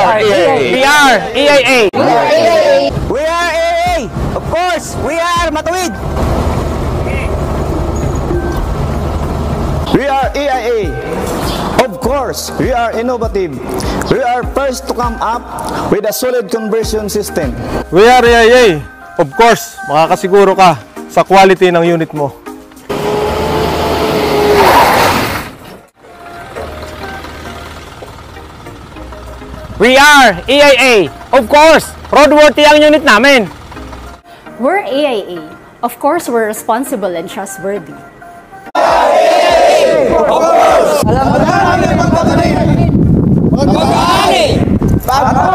are EIA. We are EIA. We are EIA. Of course, we are Matuwid. We are EIA. Of course, we are innovative. We are first to come up with a solid conversion system. We are EIA. Of course, makakasiguro ka sa quality ng unit mo. We are EIA. Of course, roadworthy ang unit namin. We're AIA. Of course, we're responsible and trustworthy. Alam mo na namin ang pagkakaroon. Pagkakaroon.